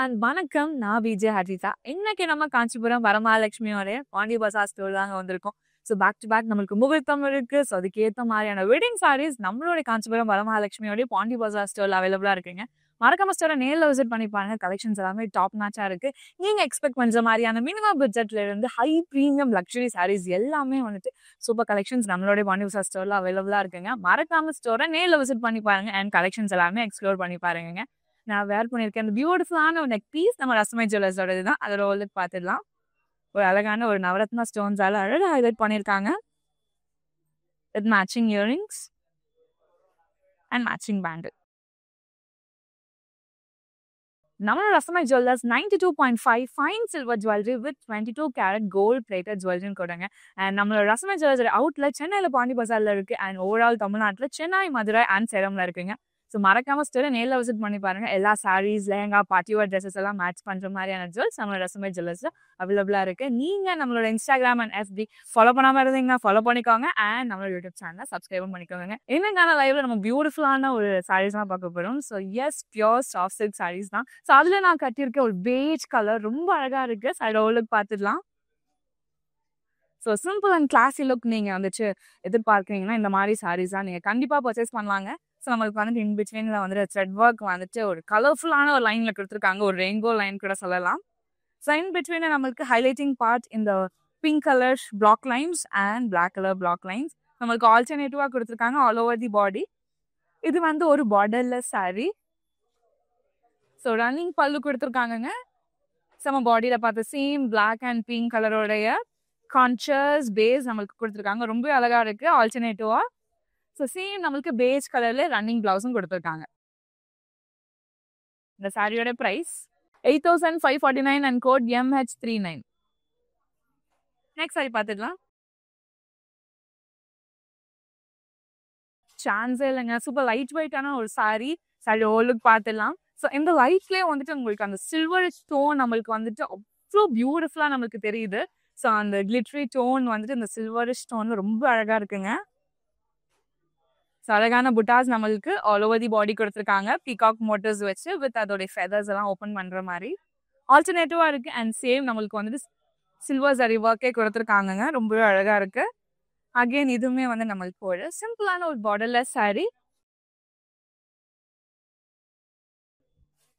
And வணக்கம். நான் விஜய் ஹரிதா. இன்னைக்கு நம்ம காஞ்சிபுரம் வரமகாலட்சுமியோட பாண்டி பசார் ஸ்டோர் தாங்க வந்திருக்கோம். ஸோ பேக் டு பேக் நம்மளுக்கு முகூர்த்தம் இருக்கு. ஸோ அதுக்கேற்ற மாதிரியான வெட்டிங் சாரீஸ் நம்மளோட காஞ்சிபுரம் வரமகாலட்சுமியோட பாண்டி பசார் ஸ்டோர்ல அவைலபிளா இருக்குங்க. மறக்காம ஸ்டோரை நேரில் விசிட் பண்ணி பாருங்க. கலெக்ஷன்ஸ் எல்லாமே டாப் மேட்சா இருக்கு. நீங்க எக்ஸ்பெக்ட் பண்ற மாதிரியான மினிமம் பட்ஜெட்ல இருந்து ஹை ப்ரீமியம் லக்ஸரி சாரீஸ் எல்லாமே வந்துட்டு சூப்பர் கலெக்ஷன்ஸ் நம்மளோட பாண்டி பசார் ஸ்டோர்ல அவைலபிளா இருக்குங்க. மறக்காம ஸ்டோரை நேரில் விசிட் பண்ணி பாருங்க அண்ட் கலெக்ஷன்ஸ் எல்லாமே எக்ஸ்ப்ளோர் பண்ணி பாருங்க. நான் வேர் பண்ணியிருக்கேன் அந்த பியூட்டிஃபுல்லான ஒரு நெக் பீஸ் நம்ம ரசமை ஜுவல்லர்ஸோட தான். அதோட ஓல்லுக்கு பார்த்துடலாம். ஒரு அழகான ஒரு நவரத்னா ஸ்டோன்ஸால அழகாக ஹைலைட் பண்ணியிருக்காங்க. With matching earrings and matching பேண்டில். நம்மளோட Rasamai jewellers 92.5 fine silver jewellery with 22 carat gold plated ஜுவல்லரின்னு கொடுங்க. அண்ட் நம்மளோட ரசமை ஜுவல்லர்ஸ் அவுட்லெட் சென்னையில் பாண்டி பசார்ல இருக்கு. அண்ட் ஓவரால் தமிழ்நாட்டில் சென்னை, மதுரை அண்ட் சேலம்ல இருக்குங்க. ஸோ மறக்காம ஸ்டோரை நேரில் விசிட் பண்ணி பாருங்க. எல்லா saris, lehenga, party wear dresses எல்லாம் மேட்ச் பண்ற மாதிரியான ஜுவல்ஸ் நம்மளோட ரசமை ஜுவல்லர்ஸ்ல அவைலபிளா இருக்கு. நீங்க நம்மளோட இன்ஸ்டாகிராம் அண்ட் FB ஃபாலோ பண்ணாம இருந்தீங்கன்னா ஃபாலோ பண்ணிக்கோங்க. அண்ட் நம்மளோட யூடியூப் சேனலை சப்ஸ்கிரைபும் பண்ணிக்கோங்க. இன்னைக்கான லைவ்ல நம்ம பியூட்டிஃபுல்லான ஒரு சாரீஸ் தான் பார்க்க போறோம். So yes, pure soft silk saris தான். ஸோ அதுல நான் கட்டியிருக்க ஒரு பேஜ் கலர் ரொம்ப அழகா இருக்கு. சைடு ஓலுக்கு பார்த்துடலாம். So simple and classy look நீங்கள் வந்துட்டு எதிர்பார்க்குறீங்கன்னா இந்த மாதிரி சாரீஸ் தான் நீங்கள் கண்டிப்பாக பர்ச்சேஸ் பண்ணலாங்க. ஸோ நம்மளுக்கு வந்துட்டு இன் பிட்வீனில் வந்துட்டு த்ரெட் ஒர்க் வந்துட்டு ஒரு கலர்ஃபுல்லான ஒரு லைனில் கொடுத்துருக்காங்க. ஒரு ரெயின்போ லைன் கூட சொல்லலாம். ஸோ இன் பிட்வீனில் நம்மளுக்கு ஹைலைட்டிங் பார்ட் இந்த pink colour black lines and black colour black lines நம்மளுக்கு ஆல்டர்னேட்டிவாக கொடுத்துருக்காங்க ஆல் ஓவர் தி பாடி. இது வந்து ஒரு பார்டர்லெஸ் சாரீ. ஸோ ரன்னிங் பல்லு கொடுத்துருக்காங்கங்க. நம்ம பாடியில் பார்த்த சேம் பிளாக் அண்ட் பிங்க் கலரோடைய கான்ஷியஸ் பேஸ் நம்மளுக்கு கொடுத்துருக்காங்க. ரொம்ப அழகா இருக்கு ஆல்டர்னேட்டிவா. ஸோ சேம் நம்மளுக்கு பேஸ் கலர்ல ரன்னிங் பிளவுஸும் கொடுத்துருக்காங்க. இந்த சாரியோட price 8549 and code MH39. Next sari பார்த்துக்கலாம். சான்ஸே இல்லைங்க. சூப்பர் லைட் வெயிட்டான ஒரு சாரி. சாரி ஓலுக்கு பார்த்துடலாம். ஸோ இந்த லைட்லேயே வந்துட்டு உங்களுக்கு அந்த சில்வர் ஸ்டோன் நம்மளுக்கு வந்துட்டு அவ்வளோ பியூட்டிஃபுல்லா நம்மளுக்கு தெரியுது. ஸோ அந்த கிளிட்ரி டோன் வந்துட்டு இந்த சில்வர் ஸ்டோன் ரொம்ப அழகா இருக்குங்க. ஸோ அழகான புட்டாஸ் நம்மளுக்கு ஆல் ஓவர் தி பாடி கொடுத்துருக்காங்க. பீகாக் மோட்டர்ஸ் வச்சு வித் அதோடைய ஃபெதர்ஸ் எல்லாம் ஓப்பன் பண்ணுற மாதிரி ஆல்டர்னேட்டிவாக இருக்கு. அண்ட் சேம் நம்மளுக்கு வந்துட்டு சில்வர் சரி ஒர்க்கே கொடுத்துருக்காங்கங்க. ரொம்பவே அழகா இருக்கு. அகெயின் இதுவுமே வந்து நம்மளுக்கு ஒரு சிம்பிளான ஒரு பார்டர்லெஸ் சாரி.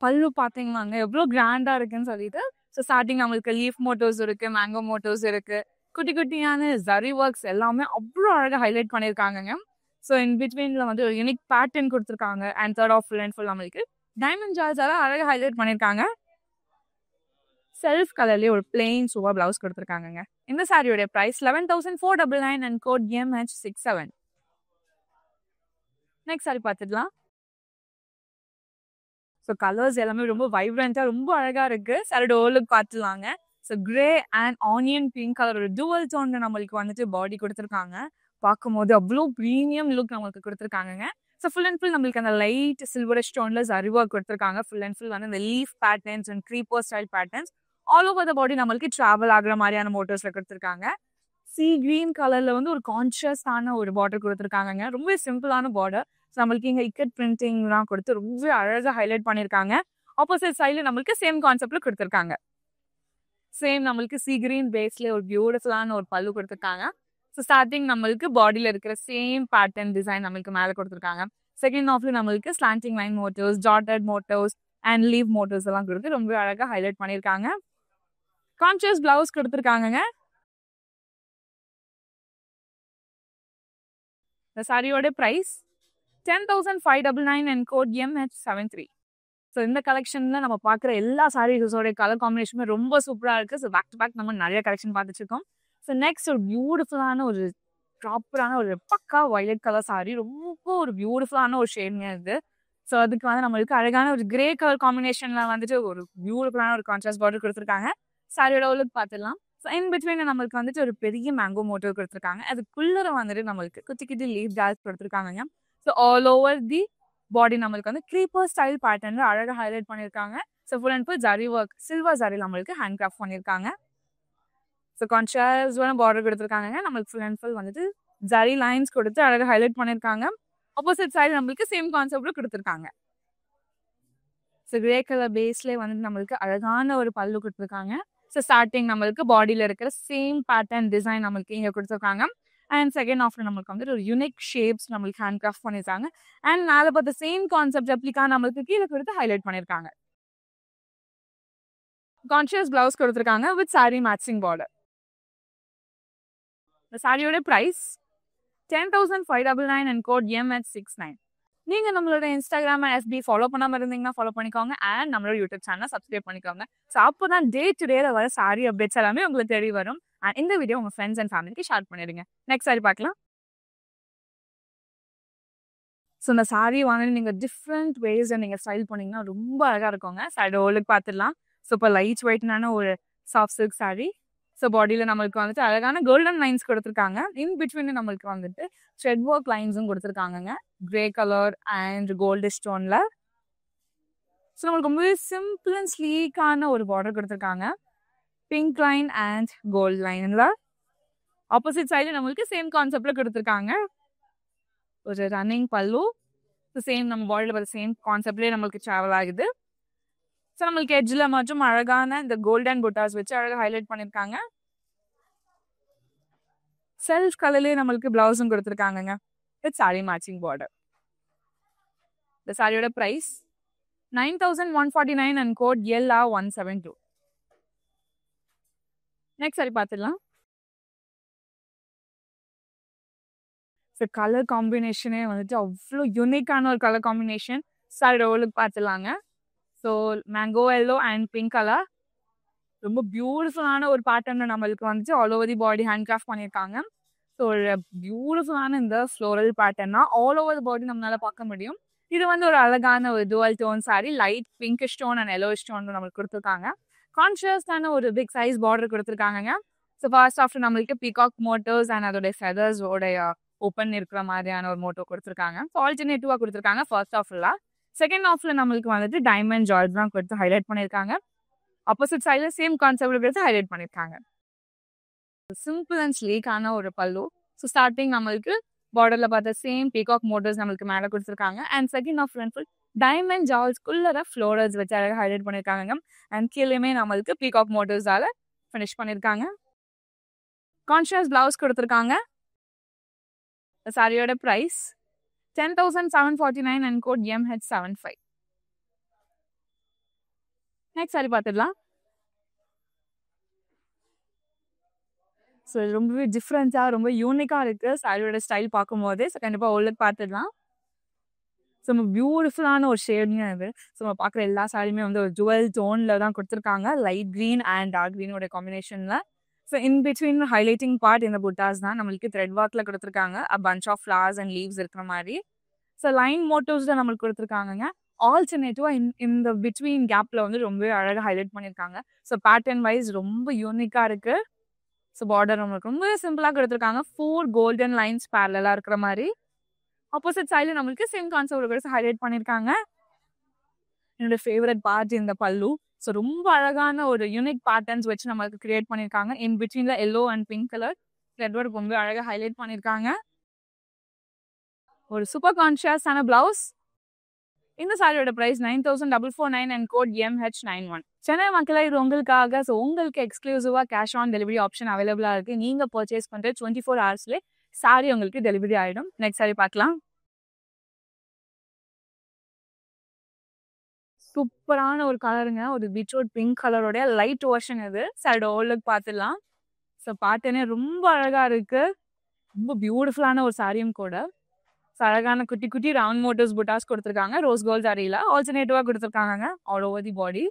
பல்லு பார்த்தீங்கன்னாங்க எவ்வளோ கிராண்டா இருக்குன்னு சொல்லிட்டு. ஸோ ஸ்டார்டிங் நம்மளுக்கு லீஃப் மோட்டோஸ் இருக்கு, மேங்கோ மோட்டோஸ் இருக்கு, குட்டி குட்டியான ஜரி ஒர்க்ஸ் எல்லாமே அவ்வளோ அழகாக ஹைலைட் பண்ணியிருக்காங்கங்க. ஸோ இன் பிட்வீனில் வந்து ஒரு யூனிக் பேட்டர்ன் கொடுத்துருக்காங்க. And third of full and full நம்மளுக்கு டைமண்ட் ஜால்ஸ் எல்லாம் அழகாக ஹைலைட் பண்ணியிருக்காங்க. செல்ஃப் கலர்லேயே ஒரு பிளெயின் சூப்பர் பிளவுஸ் கொடுத்துருக்காங்க. இந்த சாரியோட price 11,499 and code MH67. Next sari பார்த்துடலாம். ஸோ கலர்ஸ் எல்லாமே ரொம்ப வைப்ரண்ட்டாக ரொம்ப அழகாக இருக்கு. சாரியோட ஓலுக்கு பார்த்துலாங்க. So grey and onion pink colour ஒரு டுவல் டோன்ல நம்மளுக்கு வந்துட்டு பாடி கொடுத்துருக்காங்க. பார்க்கும்போது அவ்வளோ ப்ரீமியம் லுக் நம்மளுக்கு கொடுத்துருக்காங்க. ஸோ ஃபுல் அண்ட் ஃபுல் நம்மளுக்கு அந்த லைட் சில்வர் ஸ்டோன்ல சரிவா கொடுத்துருக்காங்க. ஃபுல் அண்ட் ஃபுல் வந்து இந்த leaf patterns and creeper style patterns all over the body நம்மளுக்கு டிராவல் ஆகுற மாதிரியான மோட்டர்ஸ்ல கொடுத்துருக்காங்க. சி கிரீன் கலர்ல வந்து ஒரு கான்ஷியஸான ஒரு பார்டர் கொடுத்துருக்காங்க. ரொம்ப சிம்பிளான பார்டர். நம்மளுக்கு இங்கே இக்கட் பிரிண்டிங்லாம் கொடுத்து ரொம்ப அழகாக ஹைலைட் பண்ணியிருக்காங்க. ஆப்போசிட் சைடில் நம்மளுக்கு சேம் கான்செப்ட்ல கொடுத்துருக்காங்க. சேம் நம்மளுக்கு சி கிரீன் பேஸ்ல ஒரு பியூட்டிஃபுல்லான ஒரு பல்லு கொடுத்துருக்காங்க. ஸோ ஸ்டார்டிங் நம்மளுக்கு பாடியில் இருக்கிற சேம் பேட்டர்ன் டிசைன் நம்மளுக்கு மேலே கொடுத்துருக்காங்க. செகண்ட் ஆஃப்ல நம்மளுக்கு slanting line motors, dotted motors and leave motors எல்லாம் கொடுத்து ரொம்ப அழகாக ஹைலைட் பண்ணியிருக்காங்க. கான்ஷியஸ் பிளவுஸ் கொடுத்துருக்காங்க. இந்த சாரியோட price 10,599 and code MH73. So இந்த கலெக்ஷன்ல நம்ம பார்க்குற எல்லா சாரீஸோட கலர் காம்பினேஷனுமே ரொம்ப சூப்பராக இருக்குது. ஸோ பேக் டு பேக் நம்ம நிறைய கலெக்ஷன் பார்த்துட்டு இருக்கோம். ஸோ நெக்ஸ்ட் ஒரு பியூட்டிஃபுல்லான ஒரு ப்ராப்பரான ஒரு பக்கா வயலட் கலர் சாரி. ரொம்ப ஒரு பியூட்டிஃபுல்லான ஒரு ஷேட்ங்க இது. ஸோ அதுக்கு வந்து நம்மளுக்கு அழகான ஒரு கிரே கலர் காம்பினேஷன்ல வந்துட்டு ஒரு பியூட்டிஃபுல்லான ஒரு கான்ட்ராஸ்ட் பார்டர் கொடுத்துருக்காங்க. சாரியோட ஓலுக்கு பார்த்துடலாம். ஸோ இன் பிட்வீன் நம்மளுக்கு வந்துட்டு ஒரு பெரிய மேங்கோ மோட்டர் கொடுத்துருக்காங்க. அதுக்குள்ளே வந்துட்டு நம்மளுக்கு குட்டி குட்டி லீவ் ஜால்ஸ் கொடுத்துருக்காங்க. So all over the body நம்மளுக்கு வந்து க்ரீப்பர் ஸ்டைல் பேட்டர்ன்ல அழகாக ஹைலைட் பண்ணியிருக்காங்க. So full and full zari work silver zari நம்மளுக்கு ஹேண்ட் கிராஃப்ட் பண்ணியிருக்காங்க. ஸோ கான்ஷியஸான பார்டர் கொடுத்துருக்காங்க. நம்மளுக்கு ஃபுல் அண்ட் ஃபுல் வந்துட்டு ஜரி லைன்ஸ் கொடுத்து அழகாக ஹைலைட் பண்ணியிருக்காங்க. ஆப்போசிட் சைடு நம்மளுக்கு சேம் கான்செப்ட்ல கொடுத்துருக்காங்க. ஸோ கிரே கலர் பேஸ்லேயே வந்து நம்மளுக்கு அழகான ஒரு பல்லு கொடுத்துருக்காங்க. ஸோ ஸ்டார்டிங் நம்மளுக்கு பாடியில் இருக்கிற சேம் பேட்டர்ன் டிசைன் நம்மளுக்கு இங்கே கொடுத்துருக்காங்க. அண்ட் செகண்ட் ஆஃப்ல நம்மளுக்கு வந்துட்டு ஒரு யூனிக் ஷேப்ஸ் நம்மளுக்கு ஹேண்ட் கிராஃப்ட் பண்ணியிருக்காங்க. அண்ட் மேலே பார்த்த சேம் கான்செப்ட் ரெப்ளிகா நம்மளுக்கு கீழே கொடுத்து ஹைலைட் பண்ணியிருக்காங்க. கான்ஷியஸ் பிளவுஸ் கொடுத்துருக்காங்க வித் சாரி மேட்சிங் பார்டர். இந்த சாரியோட ப்ரைஸ் 10,599 அண்ட் கோட் MH69. நீங்க நம்மளோட இன்ஸ்டாகிராம் அண்ட் FB ஃபாலோ பண்ணாம இருந்தீங்கன்னா ஃபாலோ பண்ணிக்கோங்க. அண்ட் நம்மளோட யூடியூப் சேனல் சப்ஸ்கிரைப் பண்ணிக்கோங்க. ஸோ அப்போதான் டே டு டே வர சாரி அப்டேட்ஸ் எல்லாமே உங்களுக்கு தேடி வரும். அண்ட் இந்த வீடியோ உங்க ஃப்ரெண்ட்ஸ் அண்ட் ஃபேமிலிக்கு ஷேர் பண்ணிடுங்க. நெக்ஸ்ட் சாரி பார்க்கலாம். ஸோ இந்த சாரி வாங்கி நீங்கள் டிஃப்ரெண்ட் வேஸில் நீங்கள் ஸ்டைல் பண்ணிங்கன்னா ரொம்ப அழகாக இருக்குங்க. சாரி ஓலுக்கு பார்த்துடலாம். ஸோ இப்போ லைட் ஒயிட்னான ஒரு சாஃப்ட் சில்க் சாரி. ஸோ பாடியில் நம்மளுக்கு வந்துட்டு அழகான கோல்டன் லைன்ஸ் கொடுத்துருக்காங்க. இன் பிட்வீன் நம்மளுக்கு வந்துட்டு த்ரெட் ஒர்க் லைன்ஸும் கொடுத்துருக்காங்கங்க. கிரே கலர் அண்ட் கோல்டு ஸ்டோனில். ஸோ நம்மளுக்கு ரொம்ப சிம்பிள் அண்ட் ஸ்லீக்கான ஒரு பார்டர் கொடுத்துருக்காங்க. பிங்க் லைன் அண்ட் கோல்டு லைனில். ஆப்போசிட் சைடில் நம்மளுக்கு சேம் கான்செப்டில் கொடுத்துருக்காங்க. ஒரு ரன்னிங் பல்லு. ஸோ சேம் நம்ம பாடியில் பார்த்த சேம் கான்செப்ட்லேயே நம்மளுக்கு ட்ராவல் ஆகுது. ஸோ நம்மளுக்கு எட்ஜில் மட்டும் அழகான இந்த கோல்டன் புட்டாஸ் வச்சு அழகாக ஹைலைட் பண்ணியிருக்காங்க. செல்ஃப் கலர்லேயே நம்மளுக்கு பிளவுஸும் கொடுத்துருக்காங்கங்க வித் சாரி மேட்சிங் பார்டர். இந்த சாரியோட price 9,149 and code LR172. Next sari பார்த்துடலாம். ஸோ கலர் காம்பினேஷனே வந்துட்டு அவ்வளோ யூனிக்கான ஒரு கலர் காம்பினேஷன். சாரியோட ஓலுக்கு பார்த்துடலாங்க. So mango yellow and pink colour. ரொம்ப பியூட்டிஃபுல்லான ஒரு பேட்டர்ன் நம்மளுக்கு வந்துட்டு all over the body hand craft பண்ணியிருக்காங்க. ஸோ ஒரு பியூட்டிஃபுல்லான இந்த ஃப்ளோரல் பேட்டர்னா ஆல் ஓவர் தி பாடி நம்மளால பார்க்க முடியும். இது வந்து ஒரு அழகான ஒரு dual tone sari. Light pink stone and yellow stone நம்மளுக்கு கொடுத்துருக்காங்க. கான்ஷியஸான ஒரு பிக் சைஸ் பார்டர் கொடுத்துருக்காங்க. ஸோ ஃபர்ஸ்ட் ஆஃப்டர் நம்மளுக்கு பீகாக் மோட்டர்ஸ் அண்ட் அதோடைய ஃபெதர்ஸோடைய ஓப்பன் இருக்கிற மாதிரியான ஒரு மோட்டோ கொடுத்துருக்காங்க. ஆல்டர்னேட்டிவாக கொடுத்துருக்காங்க ஃபர்ஸ்ட் ஆஃப்ல. செகண்ட் ஆஃப்ல நம்மளுக்கு வந்துட்டு டைமண்ட் ஜார்ஜ் தான் கொடுத்து ஹைலைட் பண்ணியிருக்காங்க. ஆப்போசிட் சைடில் சேம் கான்செப்ட் கொடுத்து ஹைலைட் பண்ணியிருக்காங்க. சிம்பிள் அண்ட் ஸ்லீக்கான ஒரு பல்லு. ஸோ ஸ்டார்டிங் நம்மளுக்கு பார்டரில் பார்த்த சேம் பீகாக் மோட்டர்ஸ் நம்மளுக்கு மேலே கொடுத்துருக்காங்க. And second half full diamond ஜார்ஜ்குள்ளே ஃப்ளோரல்ஸ் வச்சு அழகாக ஹைலைட் பண்ணியிருக்காங்க. அண்ட் கீழேயுமே நம்மளுக்கு பீகாக் மோட்டர்ஸால் ஃபினிஷ் பண்ணியிருக்காங்க. கான்ஷியஸ் பிளவுஸ் கொடுத்துருக்காங்க. சாரியோட price 10,749 and code MH75. Next sari பார்த்துடலாம். ஸோ ரொம்பவே டிஃப்ரெண்ட்டாக ரொம்ப யூனிக்காக இருக்குது சாரியோட ஸ்டைல் பார்க்கும்போது. ஸோ கண்டிப்பாக ஓலுக்கு பார்த்துடலாம். ஸோ ரொம்ப பியூட்டிஃபுல்லான ஒரு ஷேட்னு இது. ஸோ நம்ம பார்க்குற எல்லா சாரியுமே வந்து ஒரு ஜுவல் டோனில் தான் கொடுத்துருக்காங்க. லைட் க்ரீன் அண்ட் டார்க் க்ரீனோட காம்பினேஷனில். So in between highlighting part இந்த புட்டாஸ் தான் நம்மளுக்கு த்ரெட் ஒர்க்கில் கொடுத்துருக்காங்க. A bunch of flowers and leaves இருக்கிற மாதிரி. ஸோ லைன் மோட்டோஸ் தான் நம்மளுக்கு கொடுத்துருக்காங்க. ஆல்டர்னேட்டிவாக இந்த பிட்வீன் கேப்பில் வந்து ரொம்பவே அழகாக ஹைலைட் பண்ணியிருக்காங்க. ஸோ பேட்டர்ன் வைஸ் ரொம்ப யூனிக்காக இருக்குது. ஸோ பார்டர் நம்மளுக்கு ரொம்ப சிம்பிளாக கொடுத்துருக்காங்க. 4 கோல்டன் லைன்ஸ் பேரலாக இருக்கிற மாதிரி. ஆப்போசிட் சைடில் நம்மளுக்கு சேம் கான்செப்ட் கொடுத்து ஹைலைட் பண்ணியிருக்காங்க. என்னோட ஃபேவரட் பார்ட் இந்த பல்லு. ஸோ ரொம்ப அழகான ஒரு யூனிக் பேட்டர்ன்ஸ் வச்சு நம்மளுக்கு கிரியேட் பண்ணியிருக்காங்க. இன் பிட்வீனில் yellow and pink colour thread work ரொம்ப அழகாக ஹைலைட் பண்ணியிருக்காங்க. ஒரு சூப்பர் கான்ஷியஸான பிளவுஸ். இந்த சாரியோட price 9,449 and code MH91. Chennai மக்களை இது உங்களுக்காக. ஸோ உங்களுக்கு எக்ஸ்க்ளூசிவாக கேஷ் ஆன் டெலிவரி ஆப்ஷன் அவைலபிளாக இருக்குது. நீங்கள் பர்ச்சேஸ் பண்ணுற 24 ஹவர்ஸ்லேயே சாரி உங்களுக்கு டெலிவரி ஆகிடும். நெக்ஸ்ட் சாரி பார்க்கலாம். சூப்பரான ஒரு கலருங்க. ஒரு பீட்ரூட் பிங்க் கலரோட லைட் வெர்ஷன் இது. சாரியோட ஓலுக்கு பார்த்துடலாம். ஸோ பார்த்தேனே ரொம்ப அழகாக இருக்குது. ரொம்ப பியூட்டிஃபுல்லான ஒரு சாரியும் கூட. ஸோ அழகான குட்டி குட்டி ரவுண்ட் மோட்டர்ஸ் புட்டாஸ் கொடுத்துருக்காங்க. ரோஸ் கோல்ட் சாரியில் ஆல்டர்னேட்டிவாக கொடுத்துருக்காங்க all over the body.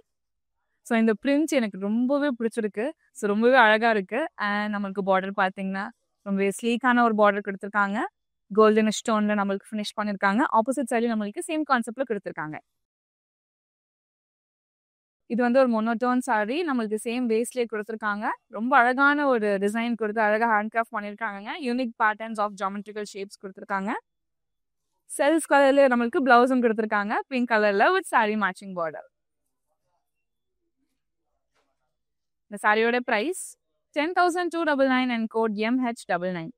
So இந்த பிரிண்ட்ஸ் எனக்கு ரொம்பவே பிடிச்சிருக்கு. ஸோ ரொம்பவே அழகாக இருக்குது. அண்ட் நம்மளுக்கு பார்டர் பார்த்தீங்கன்னா ரொம்பவே ஸ்லீக்கான ஒரு பார்டர் கொடுத்துருக்காங்க. கோல்டன் ஸ்டோனில் நம்மளுக்கு ஃபினிஷ் பண்ணியிருக்காங்க. ஆப்போசிட் சைடில் நம்மளுக்கு சேம் கான்செப்டில் கொடுத்துருக்காங்க. இது வந்து ஒரு மொனோட்டோன் சாரி. நம்மளுக்கு சேம் பேஸ்லேயே கொடுத்துருக்காங்க. ரொம்ப அழகான ஒரு டிசைன் கொடுத்து அழகாக ஹேண்ட் கிராஃப்ட் பண்ணியிருக்காங்க. Unique patterns of geometrical shapes கொடுத்துருக்காங்க. செல்ஃப் கலர்லேயே நம்மளுக்கு பிளவுஸும் கொடுத்துருக்காங்க பிங்க் கலரில் வித் சாரி மேட்சிங் பார்டர். இந்த சாரியோட price 10,299 and code MH99.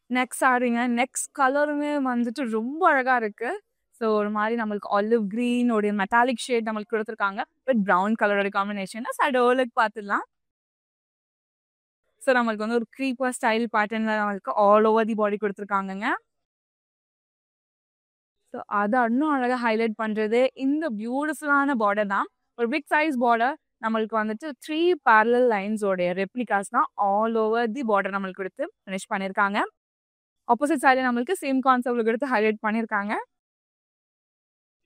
Next சாரிங்க. நெக்ஸ்ட் கலருமே வந்துட்டு ரொம்ப அழகா இருக்கு. ஸோ ஒரு மாரி நம்மளுக்கு ஆலிவ் கிரீன் உடைய மெட்டாலிக் ஷேட் நம்மளுக்கு குடுத்துருக்காங்க. வித் ப்ரவுன் கலரோட காம்பினேஷன்ல ஓரளவுக்கு பார்த்துடலாம். ஸோ நம்மளுக்கு வந்து ஒரு க்ரீப்பர் ஸ்டைல் பேட்டர்ன்ல நம்மளுக்கு ஆல் ஓவர் தி பாடி குடுத்துருக்காங்கங்க. ஸோ அத இன்னும் அழகா ஹைலைட் பண்றது இந்த பியூட்டிஃபுல்லான பார்டர் தான். ஒரு பிக் சைஸ் பார்டர் நம்மளுக்கு வந்துட்டு 3 பேரலல் லைன்ஸ் உடைய ரெப்ளிகாஸ் தான் ஆல் ஓவர் தி பார்டர் நம்மளுக்கு குடுத்து ஃபினிஷ் பண்ணியிருக்காங்க. ஆப்போசிட் சைடுல நம்மளுக்கு சேம் கான்செப்ட்ல குடுத்து ஹைலைட் பண்ணியிருக்காங்க.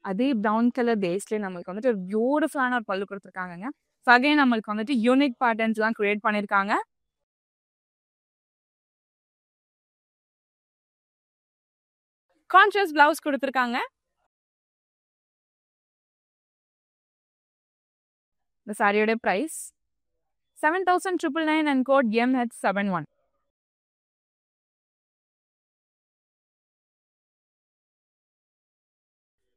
அதே ப்ரவுன் கலர் பேஸ்லயே நம்மளுக்கு வந்துட்டு ஒரு பியூட்டிஃபுல்லான ஒரு பல்லு குடுத்துருக்காங்கங்க. ஸோ அகைன் நம்மளுக்கு வந்துட்டு யூனிக் பேட்டர்ன்ஸ்லாம் கிரியேட் பண்ணியிருக்காங்க. கான்ட்ராஸ்ட் பிளவுஸ் குடுத்துருக்காங்க. இந்த சாரியோட price 7,999 and code MH71.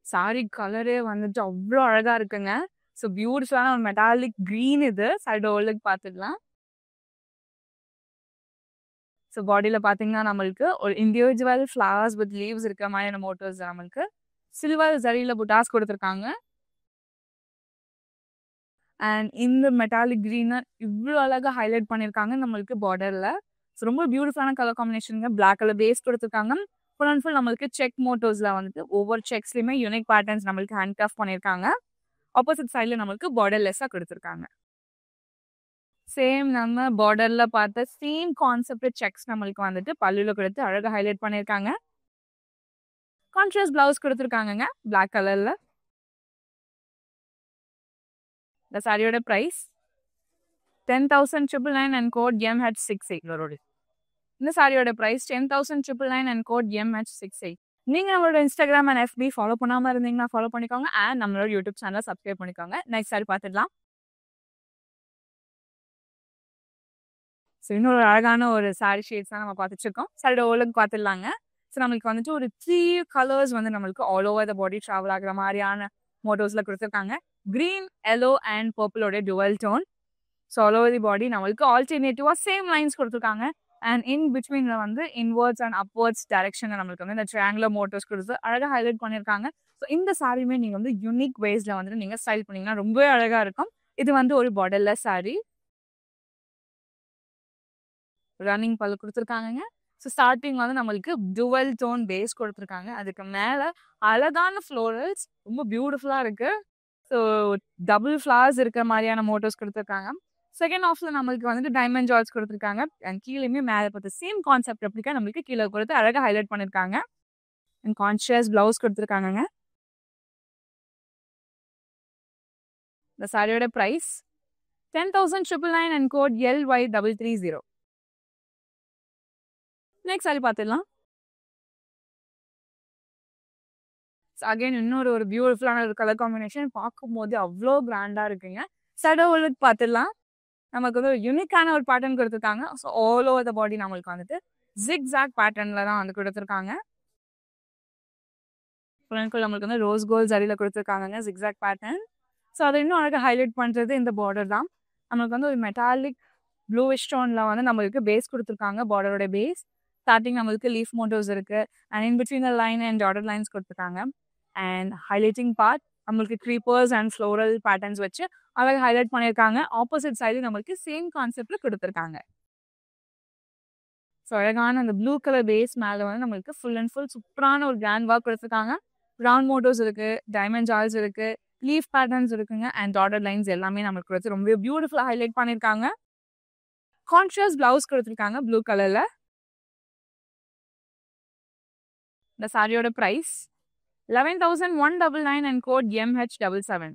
Sorry கலரே வந்துட்டு அவ்ளோ அழகா இருக்குங்க. ஸோ பியூட்டிஃபுல்லான ஒரு மெட்டாலிக் கிரீன் இது. சைடு ஓரளவுக்கு பார்த்துக்கலாம். ஸோ பாடியில பார்த்தீங்கன்னா நம்மளுக்கு ஒரு இண்டிவிஜுவல் ஃப்ளவர்ஸ் வித் லீவ்ஸ் இருக்கிற மாதிரியான மோட்டிவ்ஸ் நம்மளுக்கு சில்வர் ஜரியில புட்டாஸ் கொடுத்துருக்காங்க. அண்ட் இந்த மெட்டாலிக் கிரீனை இவ்வளோ அழகா ஹைலைட் பண்ணியிருக்காங்க நம்மளுக்கு பார்டர்ல. ஸோ ரொம்ப பியூட்டிஃபுல்லான கலர் காம்பினேஷனுங்க. பிளாக் கலர் பேஸ் கொடுத்துருக்காங்க. ஃபுல் அண்ட் ஃபுல் நம்மளுக்கு செக் மோட்டோஸ்ல வந்துட்டு ஒவ்வொரு செக்ஸ்லயுமே யூனிக் பேட்டர்ன்ஸ் நம்மளுக்கு ஹேண்ட் கிராஃப்ட் பண்ணியிருக்காங்க. ஆப்போசிட் சைட்ல நம்மளுக்கு பார்டர் லெஸ்ஸா கொடுத்துருக்காங்க. சேம் நம்ம பார்டர்ல பார்த்த சேம் கான்செப்ட் செக்ஸ் நம்மளுக்கு வந்துட்டு பல்லுல கொடுத்து அழகா ஹைலைட் பண்ணியிருக்காங்க. கான்ட்ராஸ்ட் பிளவுஸ் கொடுத்துருக்காங்கங்க பிளாக் கலர்ல. இந்த சாரியோட பிரைஸ் 10,999 அண்ட் கோட் MH68. இந்த சாரியோட பிரைஸ் 10,999 அண்ட் கோட் MH68. நீங்க நம்மளோட இன்ஸ்டாகிராம் அண்ட் FB ஃபாலோ பண்ணாம இருந்தீங்கன்னா ஃபாலோ பண்ணிக்கோங்க. அண்ட் நம்மளோட யூடியூப் சேனலை சப்ஸ்கிரைப் பண்ணிக்கோங்க. நெக்ஸ்ட் சாரி பார்த்துடலாம். ஸோ இன்னொரு அழகான ஒரு சாரி ஷேட்ஸ் தான் நம்ம பார்த்துட்டு இருக்கோம். சாரியோட ஓரளவுக்கு பார்த்துடலாங்க. ஸோ நம்மளுக்கு வந்துட்டு ஒரு 3 கலர்ஸ் வந்து நம்மளுக்கு all over the body travel ஆகுற மாதிரியான மோட்டோஸ்ல கொடுத்துருக்காங்க. கிரீன், எல்லோ அண்ட் பர்பிளோட dual tone. So all over the body நம்மளுக்கு ஆல்டர்னேட்டிவா சேம் லைன்ஸ் கொடுத்துருக்காங்க. அண்ட் இன் பிட்வீன்ல வந்து இன்வர்ட்ஸ் அண்ட் அப்வர்ட்ஸ் டைரக்ஷன்ல நம்மளுக்கு வந்து இந்த ட்ரையாங்குலர் மோட்டோஸ் கொடுத்து அழகாக ஹைலைட் பண்ணியிருக்காங்க. ஸோ இந்த சாரியுமே நீங்க வந்து யூனிக் வேஸ்ல வந்து நீங்க ஸ்டைல் பண்ணீங்கன்னா ரொம்பவே அழகா இருக்கும். இது வந்து ஒரு பார்டர்லெஸ் சாரி. ரன்னிங் பல்லு கொடுத்துருக்காங்கங்க. ஸோ ஸ்டார்டிங் வந்து நம்மளுக்கு டுவல் டோன் பேஸ் கொடுத்துருக்காங்க. அதுக்கு மேலே அழகான ஃப்ளோரல்ஸ் ரொம்ப பியூட்டிஃபுல்லாக இருக்கு. ஸோ டபுள் ஃப்ளவர்ஸ் இருக்கிற மாதிரியான மோட்டோஸ் கொடுத்துருக்காங்க. செகண்ட் ஆஃப்ல நம்மளுக்கு வந்துட்டு டைமண்ட் ஜால்ஸ் கொடுத்துருக்காங்க. அண்ட் கீழேயுமே மேலே பார்த்து சேம் கான்செப்ட் எப்படிக்கா நம்மளுக்கு கீழே கொடுத்து அழகாக ஹைலைட் பண்ணியிருக்காங்க. அண்ட் கான்ஷியஸ் பிளவுஸ் கொடுத்துருக்காங்கங்க. இந்த சாரியோட price 10,999 and code LY330. Next sari பார்த்துடலாம். அகைன் இன்னொரு ஒரு பியூட்டிஃபுல்லான ஒரு கலர் காம்பினேஷன் பார்க்கும்போது அவ்வளோ கிராண்டா இருக்குங்க. சடோ ஓலுக்கு பார்த்துடலாம். நமக்கு வந்து ஒரு யூனிக்கான ஒரு பேட்டர்ன் கொடுத்துருக்காங்க. So all over the body நம்மளுக்கு வந்துட்டு ஜிக்ஸாக் பேட்டர்ன்ல தான் வந்து கொடுத்துருக்காங்க. நம்மளுக்கு வந்து ரோஸ் கோல்ட் ஜரியில கொடுத்துருக்காங்க ஜிக்ஸாக் பேட்டர்ன். ஸோ அதை இன்னும் அழகாக ஹைலைட் பண்ணுறது இந்த பார்டர் தான். நம்மளுக்கு வந்து ஒரு மெட்டாலிக் ப்ளூவிஷ் டோன்ல வந்து நம்மளுக்கு பேஸ் கொடுத்துருக்காங்க. பார்டரோட பேஸ் ஸ்டார்டிங் நம்மளுக்கு லீஃப் மோட்டோஸ் இருக்கு. And in between line and dotted lines கொடுத்துருக்காங்க. அண்ட் ஹைலைட்டிங் பார்ட் நம்மளுக்கு க்ரீப்பர்ஸ் அண்ட் ஃப்ளோரல் பேட்டர்ன்ஸ் வச்சு அழகாக ஹைலைட் பண்ணியிருக்காங்க. ஆப்போசிட் சைடு நம்மளுக்கு சேம் கான்செப்ட்ல கொடுத்துருக்காங்க. ஸோ அழகான அந்த ப்ளூ கலர் பேஸ் மேலே வந்து நம்மளுக்கு ஃபுல் அண்ட் ஃபுல் சூப்பரான ஒரு கிராண்ட் ஒர்க் கொடுத்துருக்காங்க. ரவுண்ட் மோட்டோஸ் இருக்கு, டைமண்ட் ஜால்ஸ் இருக்கு, லீஃப் பேட்டர்ன்ஸ் இருக்குங்க. அண்ட் டாட்டட் லைன்ஸ் எல்லாமே நம்மளுக்கு கொடுத்து ரொம்ப பியூட்டிஃபுல்லாக ஹைலைட் பண்ணியிருக்காங்க. கான்ட்ராஸ்ட் பிளவுஸ் கொடுத்துருக்காங்க ப்ளூ கலர்ல. இந்த சாரியோட price 11,199 and code MH77.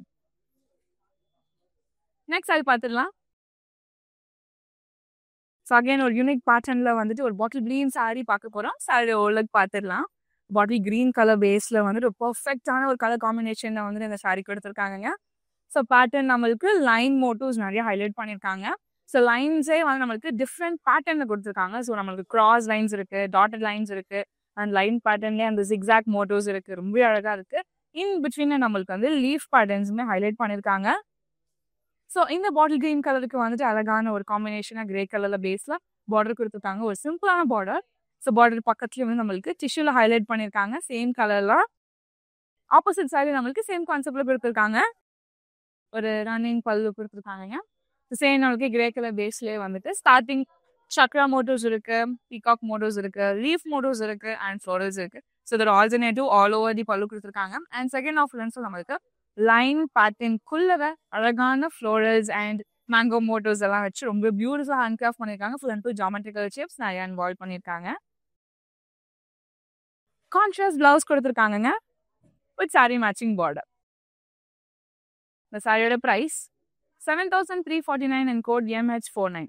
Next sari பார்த்துடலாம். ஸோ அகைன் ஒரு யூனிக் பேட்டர்ன்ல வந்துட்டு ஒரு பாட்டில் கிரீன் சாரி பார்க்க போறோம். சாரி ஓரளவுக்கு பார்த்துடலாம். பாட்டில் கிரீன் கலர் பேஸ்ல வந்துட்டு ஒரு பர்ஃபெக்டான ஒரு கலர் காம்பினேஷன்ல வந்துட்டு இந்த சாரி கொடுத்துருக்காங்க. ஸோ பேட்டர்ன் நம்மளுக்கு லைன் மோட்டோஸ் நிறைய ஹைலைட் பண்ணியிருக்காங்க. ஸோ லைன்ஸே வந்து நம்மளுக்கு டிஃப்ரெண்ட் பேட்டர்ன்ல கொடுத்துருக்காங்க. ஸோ நம்மளுக்கு கிராஸ் லைன்ஸ் இருக்கு, டாட்டட் லைன்ஸ் இருக்கு, அண்ட் லைன் பேட்டர்ன்லேயே அந்த ஜிக்ஸாக் மோட்டோஸ் இருக்கு. ரொம்ப அழகா இருக்கு. இன் பிட்வீன் நம்மளுக்கு வந்து லீஃப் பேட்டர்ன்ஸுமே ஹைலைட் பண்ணியிருக்காங்க. ஸோ இந்த பாட்டில் கிரீன் கலருக்கு வந்துட்டு அழகான ஒரு காம்பினேஷனாக கிரே கலர்ல பேஸ்ல பார்டர் கொடுத்துருக்காங்க. ஒரு சிம்பிளான பார்டர். ஸோ பார்டர் பக்கத்துலேயும் வந்து நம்மளுக்கு டிஷ்யூவில் ஹைலைட் பண்ணியிருக்காங்க சேம் கலர்லாம். ஆப்போசிட் சைடு நம்மளுக்கு சேம் கான்செப்டில் கொடுத்துருக்காங்க. ஒரு ரன்னிங் பல்லு கொடுத்துருக்காங்க. சேம் நம்மளுக்கு கிரே கலர் பேஸ்லேயே வந்துட்டு ஸ்டார்டிங் சக்ரா மோட்டோஸ் இருக்கு, பீகாக் மோட்டோஸ் இருக்கு, லீஃப் மோட்டோஸ் இருக்கு அண்ட் ஃப்ளோரல்ஸ் இருக்கு. ஸோ இதோட alternative all over the pallu கொடுத்துருக்காங்க. அண்ட் செகண்ட் ஆஃப் நம்மளுக்கு லைன் பேட்டர்னுக்குள்ளத அழகான ஃப்ளோரல்ஸ் அண்ட் மேங்கோ மோட்டோஸ் எல்லாம் வச்சு ரொம்ப பியூட்டிஃபுல்லாக ஹேண்ட் கிராஃப்ட் பண்ணியிருக்காங்க. Full and full geometrical shapes நிறைய இன்வால்வ் பண்ணியிருக்காங்க. கான்ட்ராஸ்ட் பிளவுஸ் கொடுத்துருக்காங்கங்க வித் சாரி மேட்சிங் பார்டர். இந்த சாரியோட ப்ரைஸ் 7,349 அண்ட் கோட் MH49.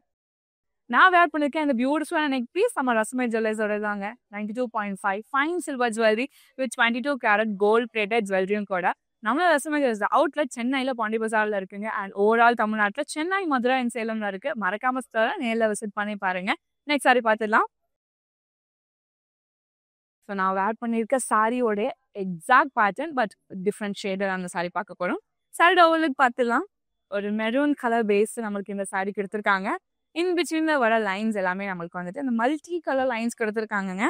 நான் வேர் பண்ணியிருக்கேன் இந்த பியூட்டிஃபுல்லான நெக் பீஸ் நம்ம ரஸ்மை ஜுவல்லர்ஸோட தாங்க. 92.5 fine silver jewellery with 22 carat gold plated ஜுவல்லரியும் கூட நம்மளோட ரஸ்மை ஜுவல்லர்ஸ் அவுட்லெட் சென்னையில் பாண்டி பஜாரில் இருக்குங்க. அண்ட் ஓவரால் தமிழ்நாட்டில் சென்னை, மதுரை அண்ட் சேலம்ல இருக்கு. மறக்காம ஸ்டோரை நேரில் விசிட் பண்ணி பாருங்க. நெக்ஸ்ட் சாரி பார்த்துடலாம். ஸோ நான் வேர் பண்ணியிருக்க சாரியோட எக்ஸாக்ட் பேட்டர்ன் பட் டிஃப்ரெண்ட் ஷேடர் அந்த சாரி பார்க்க போகிறோம். சாரியோட ஓவர்லுக் பார்த்துடலாம். ஒரு மெரூன் கலர் பேஸ் நம்மளுக்கு இந்த சாரி கொடுத்துருக்காங்க. இன் பிட்வீன்ல வர லைன்ஸ் எல்லாமே நம்மளுக்கு வந்துட்டு இந்த மல்டி கலர் லைன்ஸ் கொடுத்துருக்காங்கங்க.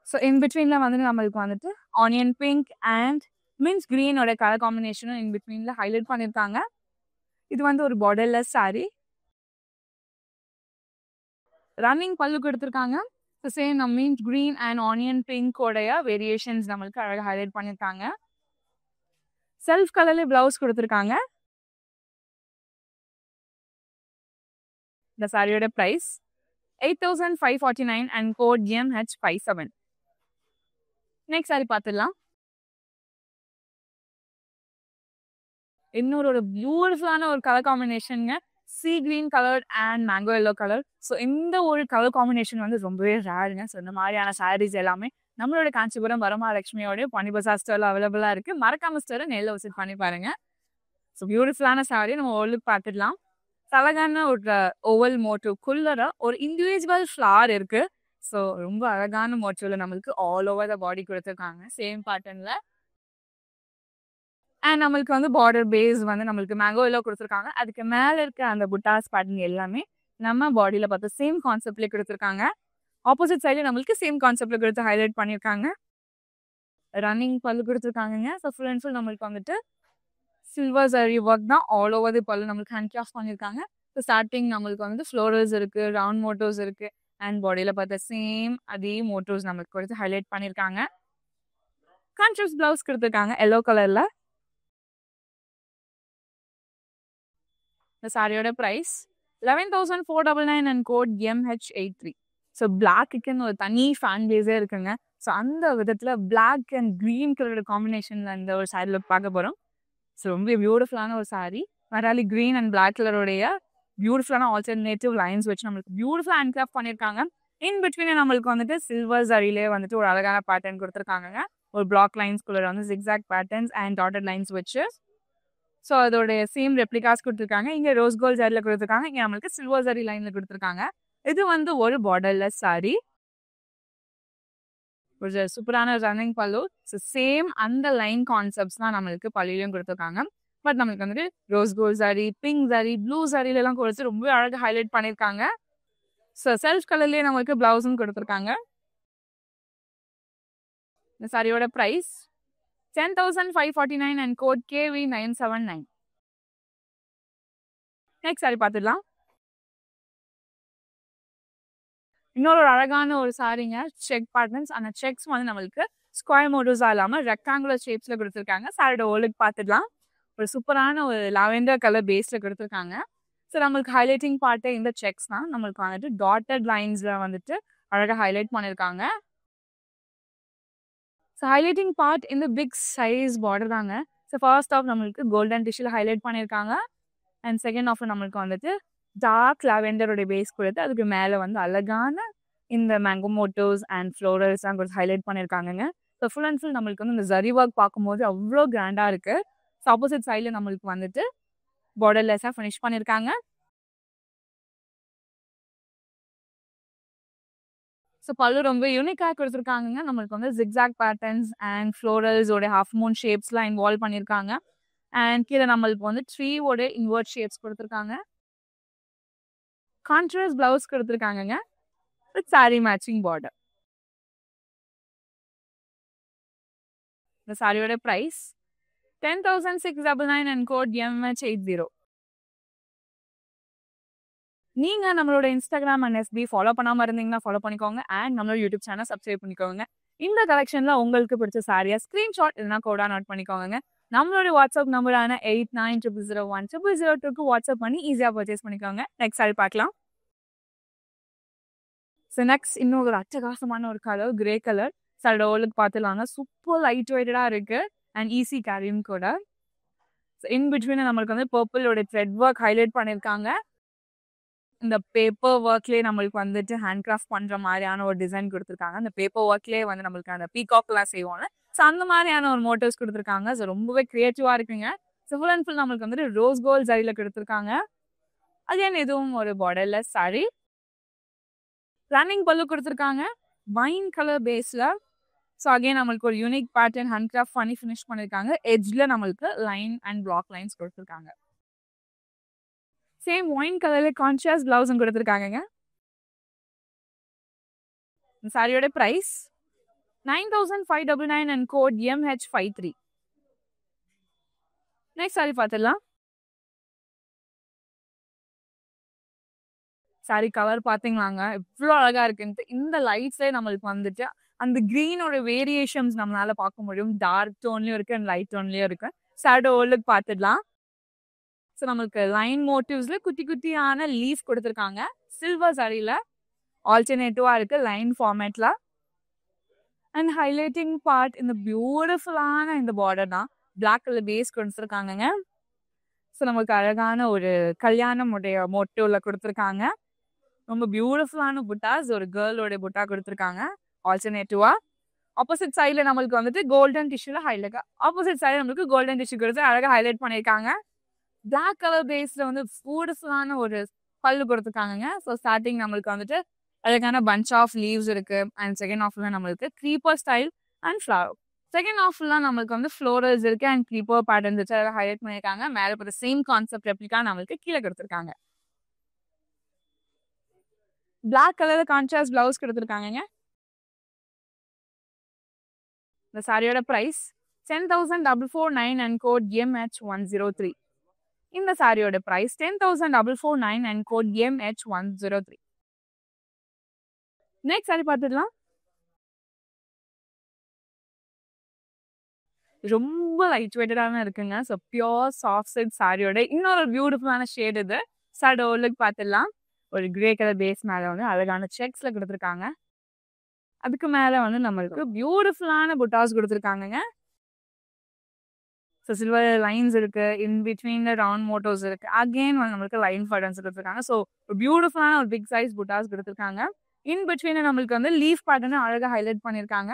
ஸோ இன் பிட்வீன்ல வந்துட்டு நம்மளுக்கு வந்துட்டு ஆனியன் பிங்க் அண்ட் மின்ஸ் கிரீனோட கலர் காம்பினேஷனும் இன் பிட்வீன்ல ஹைலைட் பண்ணியிருக்காங்க. இது வந்து ஒரு பார்டர்லெஸ் சாரி. ரன்னிங் பல்லு கொடுத்துருக்காங்க. ஸோ சேம் நம்ம மீன்ஸ் கிரீன் அண்ட் ஆனியன் பிங்கோடைய வேரியேஷன்ஸ் நம்மளுக்கு அழகாக ஹைலைட் பண்ணியிருக்காங்க. செல்ஃப் கலர்ல பிளவுஸ் கொடுத்துருக்காங்க. இந்த சாரியோட price 8,549 and code MH57. Next sari பார்த்துடலாம். இன்னொரு ஒரு பியூட்டிஃபுல்லான ஒரு கலர் காம்பினேஷனுங்க. Sea green colour and mango yellow colour. So இந்த ஒரு கலர் காம்பினேஷன் வந்து ரொம்பவே ரேருங்க. ஸோ இந்த மாதிரியான சாரீஸ் எல்லாமே நம்மளோட காஞ்சிபுரம் வரமகாலட்சுமியோட பாண்டி பஜார் ஸ்டோரில் அவைலபிளாக இருக்குது. மறக்காம ஸ்டோரை நேரில் விசிட் பண்ணி பாருங்க. ஸோ பியூட்டிஃபுல்லான சாரி நம்ம ஓவலுக்கு பார்த்துடலாம். அழகான ஒரு ஓவல் மோட்டிவ்க்குள்ளர ஒரு இண்டிவிஜுவல் ஃப்ளார் இருக்கு. ஸோ ரொம்ப அழகான மோட்டிவ்ல நம்மளுக்கு ஆல் ஓவர் த பாடி கொடுத்துருக்காங்க சேம் பேட்டர்ன்ல. அண்ட் நம்மளுக்கு வந்து பார்டர் பேஸ் வந்து நம்மளுக்கு மேங்கோ எல்லாம் கொடுத்துருக்காங்க. அதுக்கு மேலே இருக்க அந்த புட்டாஸ் பேட்டர்ன் எல்லாமே நம்ம பாடியில் பார்த்து சேம் கான்செப்ட்லேயே கொடுத்துருக்காங்க. ஆப்போசிட் சைடில் நம்மளுக்கு சேம் கான்செப்ட்ல கொடுத்து ஹைலைட் பண்ணியிருக்காங்க. ரன்னிங் பல்லு கொடுத்துருக்காங்க. ஸோ ஃபுல் அண்ட் ஃபுல் நம்மளுக்கு வந்துட்டு சில்வர் சரி ஒர்க் தான் ஆல் ஓவர் தி பல்லு நம்மளுக்கு ஹேண்ட் கிராஃப்ட் பண்ணியிருக்காங்க. ஸோ ஸ்டார்டிங் நம்மளுக்கு வந்து ஃப்ளோரல்ஸ் இருக்குது, ரவுண்ட் மோட்டோஸ் இருக்குது அண்ட் பாடியில் பார்த்த சேம் அதே மோட்டோஸ் நம்மளுக்கு கொடுத்து ஹைலைட் பண்ணியிருக்காங்க. கான்ட்ராஸ்ட் பிளவுஸ் கொடுத்துருக்காங்க எல்லோ கலரில். இந்த சாரியோட price 11,499 and code MH83. So பிளாக்குன்னு ஒரு தனி ஃபேன் பேஸே இருக்குங்க. ஸோ அந்த விதத்தில் பிளாக் அண்ட் க்ரீன் கலரோட காம்பினேஷனில் இந்த ஒரு சாரியில் பார்க்க போகிறோம். ஸோ ரொம்ப பியூட்டிஃபுல்லான ஒரு சாரி. மராலி க்ரீன் அண்ட் பிளாக் கலருடைய பியூட்டிஃபுல்லான ஆல்டர்னேட்டிவ் லைன்ஸ் வச்சு நம்மளுக்கு பியூட்டிஃபுல்லாக ஹேண்ட் கிராஃப்ட் பண்ணியிருக்காங்க. இன் பிட்வீன் நம்மளுக்கு வந்துட்டு சில்வர் சரியிலே வந்துட்டு ஒரு அழகான பேட்டர்ன் கொடுத்துருக்காங்க. ஒரு பிளாக் லைன்ஸ்குள்ள வந்து zigzag patterns and dotted lines வச்சு. ஸோ அதோடைய சேம் ரெப்ளிகாஸ் கொடுத்துருக்காங்க. இங்கே ரோஸ் கோல்ட் ஜரியில் கொடுத்துருக்காங்க. இங்கே நம்மளுக்கு சில்வர் ஜரி லைனில் கொடுத்துருக்காங்க. இது வந்து ஒரு பார்டர்லெஸ் சாரி. ஒரு சூப்பரான ரன்னிங் பல்லு. ஸோ சேம் அந்த லைன் கான்செப்ட்ஸ் தான் நம்மளுக்கு பல்லுலையும் கொடுத்துருக்காங்க. பட் நம்மளுக்கு வந்துட்டு rose gold sari, pink sari, blue சாரிலெல்லாம் கொடுத்து ரொம்ப அழகாக ஹைலைட் பண்ணியிருக்காங்க. ஸோ செல்ஃப் கலர்லேயே நம்மளுக்கு பிளவுஸும் கொடுத்துருக்காங்க. இந்த சாரியோட price 10,549 and code KV979. Next sari பார்த்துடலாம். இன்னொரு அழகான ஒரு சாரிங்க. Check patterns. அந்த செக்ஸ் வந்து நம்மளுக்கு ஸ்கொயர் மோட்டோஸா இல்லாமல் ரெக்டாங்குலர் ஷேப்ஸில் கொடுத்துருக்காங்க. சாரியோட ஓலுக்கு பார்த்துடலாம். ஒரு சூப்பரான ஒரு லாவெண்டர் கலர் பேஸில் கொடுத்துருக்காங்க. ஸோ நம்மளுக்கு ஹைலைட்டிங் பார்ட்டே இந்த செக்ஸ் தான். நம்மளுக்கு வந்துட்டு டாட்டட் லைன்ஸில் வந்துட்டு அழகாக ஹைலைட் பண்ணியிருக்காங்க. ஸோ ஹைலைட்டிங் பார்ட் இந்த பிக் சைஸ் பார்டர் தாங்க. ஸோ ஃபர்ஸ்ட் ஆஃப் நம்மளுக்கு கோல்டன் டிஷ்யூல ஹைலைட் பண்ணியிருக்காங்க. அண்ட் செகண்ட் ஆஃப் நம்மளுக்கு வந்துட்டு டார்க் லாவெண்டரோட பேஸ் கொடுத்து அதுக்கு மேலே வந்து அழகான இந்த மேங்கோ மோட்டோஸ் அண்ட் ஃப்ளோரல்ஸ் தான் கொடுத்து ஹைலைட் பண்ணியிருக்காங்க. ஸோ ஃபுல் அண்ட் ஃபுல் நம்மளுக்கு வந்து இந்த ஜரி ஒர்க் பார்க்கும்போது அவ்வளோ கிராண்டாக இருக்குது. ஸோ ஆப்போசிட் சைடில் நம்மளுக்கு வந்துட்டு பார்டர்லெஸ்ஸாக ஃபினிஷ் பண்ணியிருக்காங்க. ஸோ பல்லு ரொம்ப யூனிக்காக கொடுத்துருக்காங்க. நம்மளுக்கு வந்து ஜிக்ஸாக் பேட்டர்ன்ஸ் அண்ட் ஃப்ளோரல்ஸோட ஹாஃப் மூன் ஷேப்ஸ்லாம் இன்வால்வ் பண்ணியிருக்காங்க. அண்ட் கீழே நம்மளுக்கு வந்து ட்ரீவோட இன்வெர்ட் ஷேப்ஸ் கொடுத்துருக்காங்க. கான்ட்ராஸ்ட் பிளவுஸ் கொடுத்துருக்காங்க. With saree matching border. இந்த சாரியோட பிரைஸ் 10,699 அண்ட் கோட் MH80. நீங்க நம்மளோட இன்ஸ்டாகிராம் அண்ட் எஸ்பி ஃபாலோ பண்ணாம இருந்தீங்கன்னா ஃபாலோ பண்ணிக்கோங்க அண்ட் நம்மளோட யூடியூப் சேனல் சப்ஸ்கிரைப் பண்ணிக்கோங்க. இந்த கலெக்ஷன்ல உங்களுக்கு பிடிச்ச சாரியா ஸ்கிரீன்ஷாட் இல்லைனா கோடா நோட் பண்ணிக்கோங்க. நம்மளோட வாட்ஸ்அப் நம்பரான 8900010002க்கு வாட்ஸ்அப் பண்ணி ஈஸியா பர்ச்சேஸ் பண்ணிக்கோங்க. நெக்ஸ்ட் சாரி பார்க்கலாம். ஸோ நெக்ஸ்ட் இன்னும் ஒரு அட்டகாசமான ஒரு கலர், கிரே கலர். சாரியோட ஓலுக்கு பார்த்துலாங்க. சூப்பர் லைட் வெயிட்டடா இருக்கு அண்ட் ஈஸி கேரியும் கூட. இன் பிட்வீன் நம்மளுக்கு வந்து பர்பிளோட த்ரெட் ஒர்க் ஹைலைட் பண்ணியிருக்காங்க. இந்த பேப்பர் ஒர்க்லேயே நம்மளுக்கு வந்துட்டு ஹேண்ட் கிராஃப்ட் பண்ற மாதிரியான ஒரு டிசைன் கொடுத்துருக்காங்க. அந்த பேப்பர் ஒர்க்லேயே வந்து நம்மளுக்கு அந்த பீகாக்லாம் செய்வோம்ல, ஸோ அந்த மாதிரியான ஒரு மோட்டிவ்ஸ் கொடுத்துருக்காங்க. ஸோ ரொம்பவே கிரியேட்டிவா இருக்குங்க. ஸோ ஃபுல் அண்ட் ஃபுல் நம்மளுக்கு வந்துட்டு ரோஸ் கோல்ட் சாரியில கொடுத்துருக்காங்க. அகைன் இதுவும் ஒரு பார்டர்லெஸ் சாரி. ரன்னிங் பல்லு கொடுத்துருக்காங்க வைன் கலர் பேஸ்ல. ஸோ அகைன் நம்மளுக்கு ஒரு யூனிக் பேட்டர்ன் ஹேண்ட் கிராஃப்ட் பண்ணி ஃபினிஷ் பண்ணியிருக்காங்க. எட்ஜ்ல நம்மளுக்கு லைன் அண்ட் பிளாக் லைன்ஸ் கொடுத்துருக்காங்க. சேம் ஒயின் கலர்ல கான்ட்ராஸ்ட் பிளவுஸும் கொடுத்துருக்காங்க. சாரியோட price 9,599 and code MH53. Next sari பார்த்துடலாம். சாரி கலர் பார்த்தீங்களாங்க எவ்வளோ அழகா இருக்குன்ட்டு. இந்த லைட்ஸ்லேயே நம்மளுக்கு வந்துட்டு அந்த கிரீனோட வேரியேஷன்ஸ் நம்மளால பார்க்க முடியும். டார்க் டோன்லயும் இருக்கு அண்ட் லைட் டோன்லயும் இருக்கு. சாரியோட ஓலுக்கு பார்த்துடலாம். ஸோ நம்மளுக்கு லைன் மோட்டிவ்ஸ்ல குட்டி குட்டியான லீஃப் கொடுத்துருக்காங்க. சில்வர் சாரியில ஆல்டர்னேட்டிவா இருக்கு லைன் ஃபார்மேட்ல. அண்ட் ஹைலைட்டிங் பார்ட் இந்த பியூட்டிஃபுல்லான இந்த பார்டர் தான். பிளாக் கலர் பேஸ் கொடுத்துருக்காங்க. ஸோ நம்மளுக்கு அழகான ஒரு கல்யாணம் உடைய மோட்டிவ்ல கொடுத்துருக்காங்க. ரொம்ப பியூட்டிஃபுல்லான புட்டாஸ், ஒரு கேர்ளோட புட்டா கொடுத்துருக்காங்க ஆல்டர்னேட்டிவா. ஆப்போசிட் சைட்ல நம்மளுக்கு வந்துட்டு கோல்டன் டிஷ்யூல ஹைலைட், ஆப்போசிட் சைடு நம்மளுக்கு கோல்டன் டிஷ்யூ கொடுத்து அழகா ஹைலைட் பண்ணியிருக்காங்க. பிளாக் கலர் பேஸ்ல வந்து பியூட்டிஃபுல்லான ஒரு பல்லு கொடுத்துருக்காங்க. ஸோ ஸ்டார்டிங் நம்மளுக்கு வந்துட்டு அழகான பஞ்ச் ஆஃப் லீவ்ஸ் இருக்கு அண்ட் செகண்ட் ஆஃப்ல நம்மளுக்கு creeper style and flower. Second ஆஃப்ல நம்மளுக்கு வந்து ஃப்ளோரல்ஸ் இருக்கு அண்ட் க்ரீப்பர் பேட்டர்ன்ஸ் வச்சு அழகாக ஹைலைட் பண்ணியிருக்காங்க. மேலே பார்த்து சேம் கான்செப்ட் ரெப்ளிகா நம்மளுக்கு கீழே கொடுத்துருக்காங்க. பிளாக் கலர்ல கான்ட்ராஸ்ட் பிளவுஸ் கொடுத்துருக்காங்க. இந்த சாரியோட பிரைஸ் 10,449 அண்ட் கோட் MH103. இந்த சாரியோட price 10,449 and code MH103. Next sari பார்த்துடலாம். ரொம்ப லைட் வெயிட்டடான இருக்குங்க. ஸோ பியோர் சாஃப்ட் சில்க் சாரியோட இன்னொரு பியூட்டிஃபுல்லான ஷேட் இது. சாரியோட ஓலுக்கு பார்த்துடலாம். ஒரு கிரே கலர் பேஸ் மேலே வந்து அழகான செக்ஸ்ல கொடுத்துருக்காங்க. அதுக்கு மேலே வந்து நம்மளுக்கு பியூட்டிஃபுல்லான புட்டாஸ் கொடுத்துருக்காங்க. ஸோ சில்வர் லைன்ஸ் இருக்கு, இன் பிட்வீன்ல ரவுண்ட் மோட்டோஸ் இருக்கு. அகெயின் வந்து நம்மளுக்கு லைன் பேட்டர்ன்ஸ் கொடுத்துருக்காங்க. ஸோ ஒரு பியூட்டிஃபுல்லான ஒரு பிக் சைஸ் புட்டாஸ் கொடுத்துருக்காங்க. இன் பிட்வீன் நம்மளுக்கு வந்து லீஃப் பேட்டர்ன் அழகாக ஹைலைட் பண்ணியிருக்காங்க.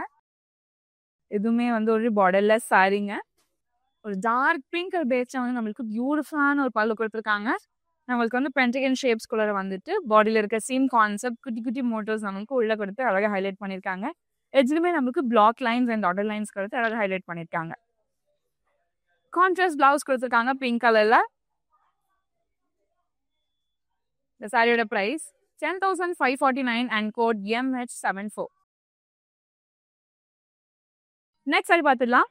எதுவுமே வந்து ஒரு பார்டர்லெஸ் சாரிங்க. ஒரு டார்க் பிங்க் பேஸ்ல வந்து நம்மளுக்கு பியூட்டிஃபுல்லான ஒரு பல்லு கொடுத்துருக்காங்க. நம்மளுக்கு வந்து பென்டகன் ஷேப்ஸ் குள்ள வந்துட்டு பாடியில் இருக்க சேம் கான்செப்ட் குட்டி குட்டி மோட்டோஸ் நம்மளுக்கு உள்ள கொடுத்து அழகாக ஹைலைட் பண்ணியிருக்காங்க. எதுவுமே நம்மளுக்கு black lines and dotted lines கொடுத்து அழகாக ஹைலைட் பண்ணியிருக்காங்க. கான்ட்ராஸ்ட் பிளவுஸ் கொடுத்துருக்காங்க பிங்க் கலர்ல. இந்த சாரியோட price 10,549 and code MH74. Next sari பார்த்துடலாம்.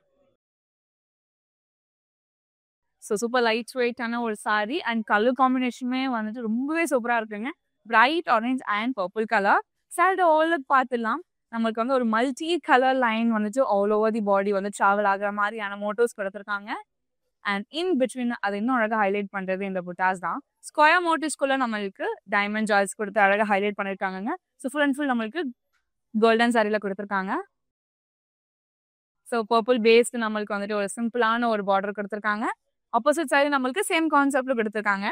ஸோ சூப்பர் லைட் வெயிட்டான ஒரு சாரி அண்ட் கலர் காம்பினேஷனுமே வந்துட்டு ரொம்பவே சூப்பராக இருக்குங்க. Bright orange and purple colour. சாரியோட ஓலுக்கு பார்த்துடலாம். நம்மளுக்கு வந்து ஒரு மல்டி கலர் லைன் வந்துட்டு ஆல் ஓவர் தி பாடி வந்து ட்ராவல் ஆகிற மாதிரியான மோட்டோஸ் கொடுத்துருக்காங்க. அண்ட் இன் பிட்வீன் அதை இன்னும் அழகாக ஹைலைட் பண்ணுறது இந்த புட்டாஸ் தான். ஸ்கொயர் மோட்டிவ்ஸ்குள்ள நம்மளுக்கு டைமண்ட் ஜால்ஸ் கொடுத்து அழகாக ஹைலைட் பண்ணியிருக்காங்க. ஸோ ஃபுல் அண்ட் ஃபுல் நம்மளுக்கு கோல்டன் சாரியில் கொடுத்துருக்காங்க. ஸோ பர்பிள் பேஸ்டு நம்மளுக்கு வந்துட்டு ஒரு சிம்பிளான ஒரு பார்டர் கொடுத்துருக்காங்க. ஆப்போசிட் சைடு நம்மளுக்கு சேம் கான்செப்ட்ல கொடுத்துருக்காங்க.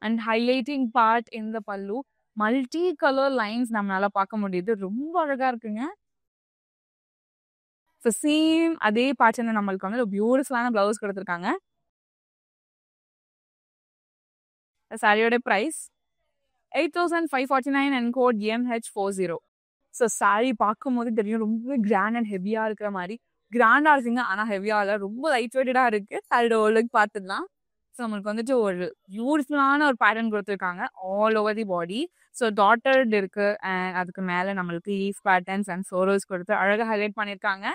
அண்ட் ஹைலைட்டிங் பார்ட் இந்த பல்லு மல்டி கலர் லைன்ஸ் நம்மளால பார்க்க முடியுது. ரொம்ப அழகா இருக்குங்க. ஸோ சேம் அதே பேட்டர்ன் நம்மளுக்கு வந்து ஒரு பியூட்டிஃபுல்லான பிளவுஸ் கொடுத்துருக்காங்க. சாரியோட price 8,549 and code MH40. So sari பார்க்கும் போது தெரியும் ரொம்ப கிராண்ட் அண்ட் ஹெவியா இருக்கிற மாதிரி. கிராண்டா இருக்குங்க, ஆனா ஹெவியா இல்லை, ரொம்ப லைட் வெயிட்டடா இருக்கு. சாரியோட ஓலுக்கு பார்த்துடலாம். ஸோ நம்மளுக்கு வந்துட்டு ஒரு பியூட்டிஃபுல்லான ஒரு பேட்டர்ன் குடுத்துருக்காங்க. All over the body. So டாட்டர்ட் இருக்கு. அண்ட் அதுக்கு மேல நம்மளுக்கு லீஃப் பேட்டர்ன்ஸ் அண்ட் ஃப்ளோரல்ஸ் குடுத்து அழகா ஹைலைட் பண்ணியிருக்காங்க.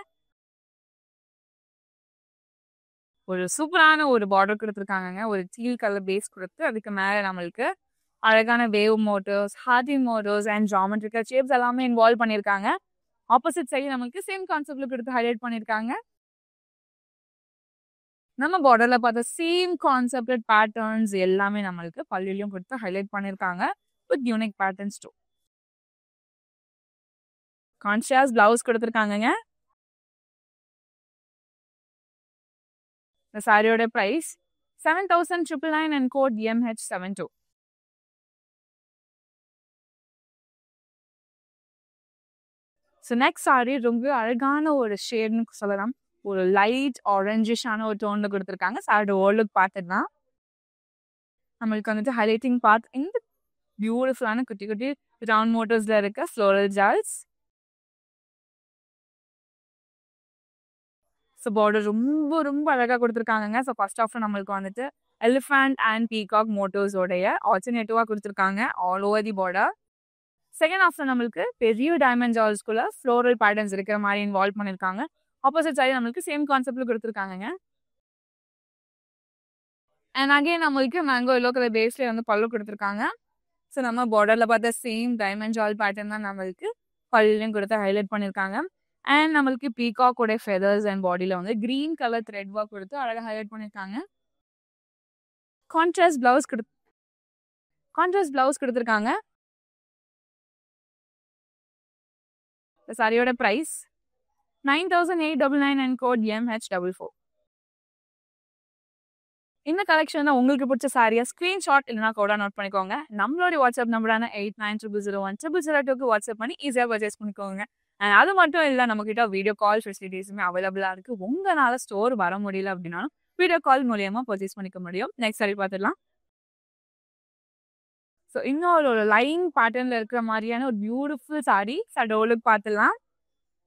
ஒரு சூப்பரான ஒரு பார்டர் குடுத்துருக்காங்கங்க. ஒரு டீல் கலர் பேஸ் குடுத்து, அதுக்கு மேல நம்மளுக்கு அழகான wave motifs, hardy motifs and geometrical shapes எல்லாமே இன்வால்வ் பண்ணியிருக்காங்க. ஆப்போசிட் சைடு நம்மளுக்கு சேம் கான்செப்ட்ல குடுத்து ஹைலைட் பண்ணியிருக்காங்க. நம்ம பார்டர்ல பார்த்த சேம் கான்செப்டட் பேட்டர்ன்ஸ் எல்லாமே நம்மளுக்கு பல்லுலயும் குடுத்து ஹைலைட் பண்ணியிருக்காங்க. With unique patterns too. Contrast blouse குடுத்துருக்காங்கங்க. இந்த சாரியோட price 7,999 and code MH72. So next sari ரொம்ப அழகான ஒரு ஷேட்னு சொல்லலாம். ஒரு லைட் ஆரஞ்சிஷான ஒரு டோன்ல கொடுத்துருக்காங்க. சாரியோட ஓவர்லுக் பார்த்துனா நம்மளுக்கு வந்துட்டு ஹைலைட்டிங் பார்ட் இந்த பியூட்டிஃபுல்லான குட்டி குட்டி ரவுண்ட் மோட்டர்ஸ்ல இருக்க ஃப்ளோரல் ஜால்ஸ். ஸோ பார்டர் ரொம்ப ரொம்ப அழகாக கொடுத்துருக்காங்கங்க. ஸோ ஃபர்ஸ்ட் ஆஃப் நம்மளுக்கு வந்துட்டு எலிஃபண்ட் அண்ட் பீகாக் மோட்டர்ஸோடைய ஆல்டர்னேட்டிவாக கொடுத்துருக்காங்க ஆல் ஓவர் தி பார்டர். செகண்ட் ஆஃப்ல நம்மளுக்கு பெரிய டைமண்ட் ஜால்ஸ்குள்ள ஃப்ளோரல் பேட்டர்ன்ஸ் இருக்கிற மாதிரி இன்வால்வ் பண்ணியிருக்காங்க. ஆப்போசிட் சைடு நம்மளுக்கு சேம் கான்செப்ட்ல கொடுத்துருக்காங்க. அண்ட் அகைன் நம்மளுக்கு மேங்கோ எல்லோ கலர் பேஸ்ல வந்து பல்லு கொடுத்துருக்காங்க. ஸோ நம்ம பார்டர்ல பார்த்த சேம் டைமண்ட் ஜால் பேட்டர்ன் தான் நம்மளுக்கு பல்லுலையும் கொடுத்து ஹைலைட் பண்ணியிருக்காங்க. அண்ட் நம்மளுக்கு பீகாக்கோட ஃபெதர்ஸ் அண்ட் பாடியில் வந்து கிரீன் கலர் த்ரெட் ஒர்க் கொடுத்து அழகாக ஹைலைட் பண்ணியிருக்காங்க. கான்ட்ராஸ்ட் பிளவுஸ் கொடுத்துருக்காங்க. சாரியோட பிரைஸ் 9,899 and code MH44. இந்த கலெக்ஷன் உங்களுக்கு பிடிச்ச சாரியா ஸ்கிரீன்ஷாட் இல்லைனா கோடா நோட் பண்ணிக்கோங்க. நம்மளுடைய வாட்ஸ்அப் நம்பரான 8900010002 வாட்ஸ்அப் பண்ணி ஈஸியாக பர்ச்சேஸ் பண்ணிக்கோங்க. அண்ட் அது மட்டும் இல்லை, நம்மக்கிட்ட வீடியோ கால் ஃபெசிலிட்டிஸுமே அவைலபிளாக இருக்குது. உங்களால் ஸ்டோர் வர முடியல அப்படின்னாலும் வீடியோ கால் மூலியமாக பர்ச்சேஸ் பண்ணிக்க முடியும். நெக்ஸ்ட் சாரி பார்த்துடலாம். ஸோ இன்னொரு ஒரு லைன் பேட்டர்னில் இருக்கிற மாதிரியான ஒரு பியூட்டிஃபுல் சாரி சடோலுக்கு பார்த்துடலாம்.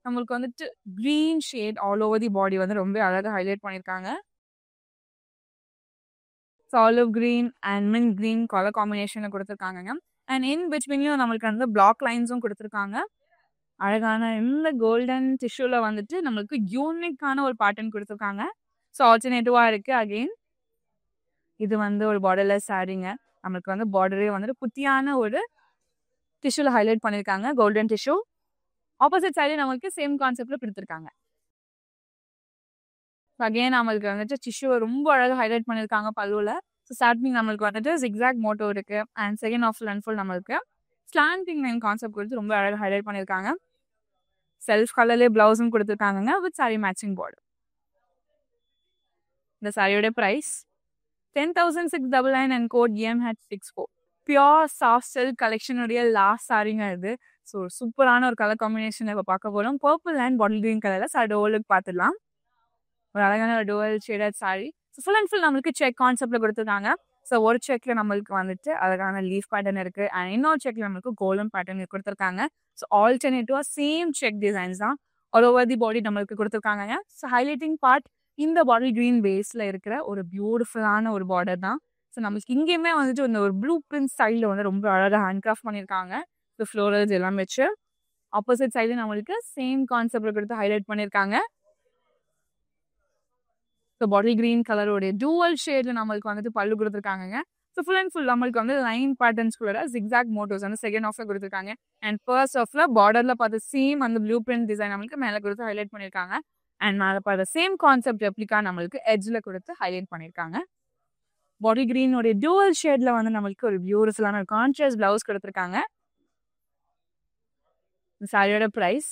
நம்மளுக்கு வந்துட்டு green shade all over the body வந்து ரொம்ப அழகாக ஹைலைட் பண்ணியிருக்காங்க. Olive green and mint green colour காம்பினேஷனில் கொடுத்துருக்காங்க. அண்ட் இன் பிட்வீன்லையும் நம்மளுக்கு வந்து பிளாக் லைன்ஸும் கொடுத்துருக்காங்க. அழகான இந்த கோல்டன் டிஷ்யூவில் வந்துட்டு நம்மளுக்கு யூனிக்கான ஒரு பேட்டர்ன் கொடுத்துருக்காங்க. ஸோ ஆல்டர்னேட்டிவாக இருக்குது. அகெயின் இது வந்து ஒரு பார்டர்லெஸ் சாரீங்க. நம்மளுக்கு வந்து பார்டரே வந்துட்டு குட்டியான ஒரு டிஷ்யூவில் ஹைலைட் பண்ணியிருக்காங்க, கோல்டன் டிஷ்யூ. ஆப்போசிட் சைடு நம்மளுக்கு சேம் கான்செப்டில் கொடுத்துருக்காங்க. அகெயின் நம்மளுக்கு வந்துட்டு டிஷ்யூவை ரொம்ப அழகாக ஹைலைட் பண்ணியிருக்காங்க பல்லுவில். ஸோ ஸ்டார்டிங் நம்மளுக்கு வந்துட்டு ஜிக்ஸாக் மோட்டோ இருக்குது. And second half and full நம்மளுக்கு ஸ்லாண்டிங் லைன் கான்செப்ட் கொடுத்து ரொம்ப அழகாக ஹைலைட் பண்ணியிருக்காங்க. செல்ஃப் கலர்லேயே ப்ளவுஸும் கொடுத்துருக்காங்க வித் சாரி மேட்சிங் பார்டர். இந்த சாரியோட price 10,699 and code MH64. Pure soft silk கலெக்ஷனுடைய லாஸ்ட் சாரிங்க இது. ஸோ சூப்பரான ஒரு கலர் காம்பினேஷன் இப்போ பார்க்க போகிறோம். பர்பிள் அண்ட் பாட்டில் கிரீன் கலரில் சாரி ஓவர்லுக் பார்த்துடலாம். ஒரு அழகான ஒரு dual shaded sari. So full and full நம்மளுக்கு செக் கான்செப்டில் கொடுத்துருக்காங்க. ஸோ ஒரு செக்கில் நம்மளுக்கு வந்துட்டு அழகான லீஃப் பேட்டர்ன் இருக்குது. அண்ட் இன்னொரு செக்கில் நம்மளுக்கு கோல்டன் பேட்டர்ன் கொடுத்துருக்காங்க. ஸோ ஆல்டர்னேட்டிவாக சேம் செக் டிசைன்ஸ் தான் ஆல் ஓவர் தி பாடி நம்மளுக்கு கொடுத்துருக்காங்க. ஸோ ஹைலைட்டிங் பார்ட் இந்த பாட்டில் கிரீன் பேஸில் இருக்கிற ஒரு பியூட்டிஃபுல்லான ஒரு பார்டர் தான். ஸோ நம்மளுக்கு இங்கேயுமே வந்துட்டு இந்த ஒரு ப்ளூ பிரிண்ட் ஸ்டைலில் வந்து ரொம்ப அழகாக ஹேண்ட் கிராஃப்ட் பண்ணியிருக்காங்க. ஸோ ஃப்ளோரல்ஸ் எல்லாம் வச்சு ஆப்போசிட் சைடு நம்மளுக்கு சேம் கான்செப்டில் கொடுத்து ஹைலைட் பண்ணியிருக்காங்க. ஸோ பாட்டில் கிரீன் கலரோடைய டூவல் ஷேடில் நம்மளுக்கு வந்துட்டு பல்லு கொடுத்துருக்காங்க. ஸோ ஃபுல் அண்ட் ஃபுல் நம்மளுக்கு வந்து லைன் பேட்டர்ன்ஸ் கூட ஜிக்ஸாக் மோட்டோஸ் வந்து செகண்ட் ஆஃப்ல கொடுத்துருக்காங்க. அண்ட் ஃபர்ஸ்ட் ஆஃப்ல பார்டரில் பார்த்து சேம் அந்த ப்ளூ பிரிண்ட் டிசைன் நம்மளுக்கு மேலே கொடுத்து ஹைலைட் பண்ணியிருக்காங்க. அண்ட் மேலே பார்த்த சேம் கான்செப்ட் ரெப்ளிகா நம்மளுக்கு எட்ஜில் கொடுத்து ஹைலைட் பண்ணியிருக்காங்க. பாட்டில் கிரீனோடைய டூவல் ஷேடில் வந்து நம்மளுக்கு ஒரு பியூட்டிஃபுல்லான ஒரு கான்ட்ராஸ்ட் பிளவுஸ் கொடுத்துருக்காங்க. இந்த சாரியோட ப்ரைஸ்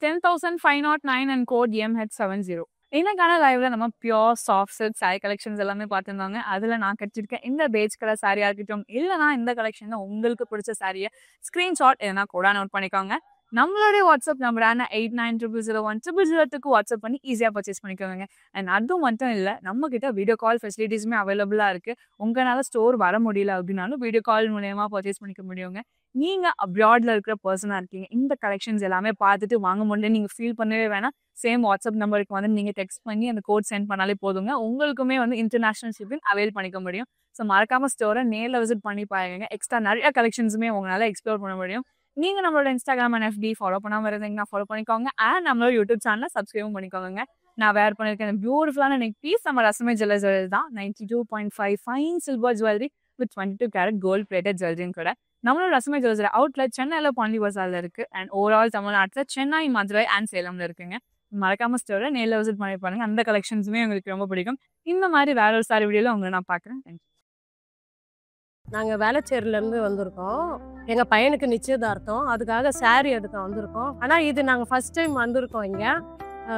10,509 and code MH70. இன்னைக்கான லைவ்ல நம்ம pure soft silk sorry collections எல்லாமே பார்த்துருந்தாங்க. அதில் நான் கட்டிருக்கேன் இந்த பேஜ் கலர் சாரியாக இருக்கட்டும், இல்லைனா இந்த கலெக்ஷனில் உங்களுக்கு பிடிச்ச சாரியை ஸ்க்ரீன்ஷாட் எதனா கூட நோட் பண்ணிக்கோங்க. நம்மளுடைய வாட்ஸ்அப் நம்பரான 8900010002க்கு வாட்ஸ்அப் பண்ணி ஈஸியாக பர்ச்சேஸ் பண்ணிக்கோங்க. அண்ட் அதுவும் மட்டும் இல்லை, நம்ம கிட்ட வீடியோ கால் ஃபெசிலிட்டிஸுமே அவைலபிளாக இருக்குது. உங்களால் ஸ்டோர் வர முடியல அப்படின்னாலும் வீடியோ கால் மூலயமா பர்ச்சேஸ் பண்ணிக்க முடியுங்க. நீங்கள் அப்ராடில் இருக்கிற பர்சனாக இருக்கீங்க, இந்த கலெக்ஷன்ஸ் எல்லாமே பார்த்துட்டு வாங்க முடியல நீங்கள் ஃபீல் பண்ணவே வேணாம். சேம் வாட்ஸ்அப் நம்பருக்கு வந்து நீங்கள் டெக்ஸ்ட் பண்ணி அந்த கோட் சென்ட் பண்ணாலே போதுங்க. உங்களுக்குமே வந்து இன்டர்நேஷனல் ஷிப்பிங் அவைல் பண்ணிக்க முடியும். ஸோ மறக்காமல் ஸ்டோரை நேரில் விசிட் பண்ணி பாருங்க. எக்ஸ்ட்ரா நிறைய கலெக்ஷன்ஸுமே உங்களால் எக்ஸ்ப்ளோர் பண்ண முடியும். நீங்கள் நம்மளோட இன்ஸ்டாகிராம் அண்ட் FB ஃபாலோ பண்ணாமல் இருந்தீங்கன்னா ஃபாலோ பண்ணிக்கோங்க. அண்ட் நம்மளோட யூடியூப் சேனலை சப்ஸ்கிரைபும் பண்ணிக்கோங்க. நான் வேர் பண்ணியிருக்கேன் பியூட்டிஃபுல்லான நெக் பீஸ் நம்ம ரசமே ஜுவல்லர்ஸ் தான். 92.5 fine silver jewellery with 22 carat gold plated ஜுவல்லரியும் கூட. நம்மளோட ரசமே ஜுவல்லர்ஸ் அவுட்லெட் சென்னையில் பாண்டி பசாரில் இருக்குது. அண்ட் ஓவரால் தமிழ்நாட்டில் சென்னை, மதுரை அண்ட் சேலமில் இருக்குங்க. மறக்காம ஸ்டோரை நேரில் விசிட் பண்ணி பாருங்க. அந்த கலெக்ஷன்ஸுமே உங்களுக்கு ரொம்ப பிடிக்கும். இந்த மாதிரி வேற ஒரு சாரி வீடியோவில் உங்களை நான் பார்க்குறேன். தேங்க்யூ. நாங்கள் வேளச்சேரியிலேருந்து வந்திருக்கோம். எங்கள் பையனுக்கு நிச்சயதார்த்தம், அதுக்காக சாரீ எடுக்க வந்திருக்கோம். ஆனால் இது நாங்கள் ஃபஸ்ட் டைம் வந்திருக்கோம் இங்கே.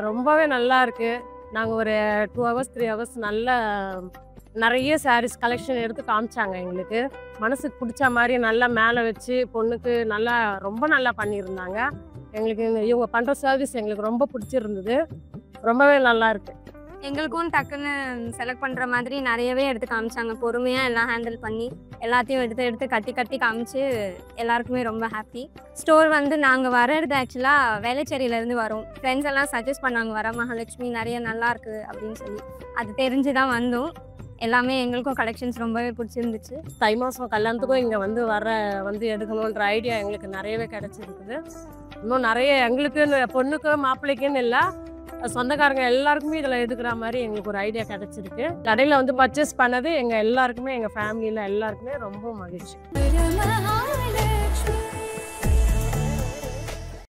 ரொம்பவே நல்லா இருக்குது. நாங்கள் ஒரு 2 ஹவர்ஸ் 3 ஹவர்ஸ் நல்ல நிறைய சாரீஸ் கலெக்ஷன் எடுத்து காமிச்சாங்க எங்களுக்கு. மனசுக்கு பிடிச்ச மாதிரி நல்லா மேலே வச்சு பொண்ணுக்கு நல்லா ரொம்ப நல்லா பண்ணியிருந்தாங்க. எங்களுக்கு இவங்க பண்ணுற சர்வீஸ் எங்களுக்கு ரொம்ப பிடிச்சிருந்தது. ரொம்பவே நல்லா இருக்குது. எங்களுக்கும் டக்குன்னு செலக்ட் பண்ணுற மாதிரி நிறையவே எடுத்து காமிச்சாங்க. பொறுமையாக எல்லாம் ஹேண்டில் பண்ணி எல்லாத்தையும் எடுத்து கட்டி காமிச்சு எல்லாருக்குமே ரொம்ப ஹாப்பி. ஸ்டோர் வந்து நாங்கள் வர்றது ஆக்சுவலாக வேளச்சேரியிலேருந்து வரோம். ஃப்ரெண்ட்ஸ் எல்லாம் சஜஸ்ட் பண்ணாங்க, வர மகாலட்சுமி நிறைய நல்லா இருக்குது அப்படின்னு சொல்லி. அது தெரிஞ்சு தான் வந்தோம். எல்லாமே எங்களுக்கும் கலெக்ஷன்ஸ் ரொம்பவே பிடிச்சிருந்துச்சு. தை மாதம் கல்யாணத்துக்கும் இங்கே வந்து எடுக்கணுன்ற ஐடியா எங்களுக்கு நிறையவே கிடச்சிருக்குது. இன்னும் நிறைய எங்களுக்கு பொண்ணுக்கு மாப்பிள்ளைக்குன்னு இல்லை, சொந்தக்காரங்க எல்லாருக்குமே இதில் எடுக்கிற மாதிரி எங்களுக்கு ஒரு ஐடியா கிடச்சிருக்கு. கடையில் வந்து பர்ச்சேஸ் பண்ணது எங்கள் எல்லாருக்குமே, எங்கள் ஃபேமிலியில் எல்லாருக்குமே ரொம்ப மகிழ்ச்சி.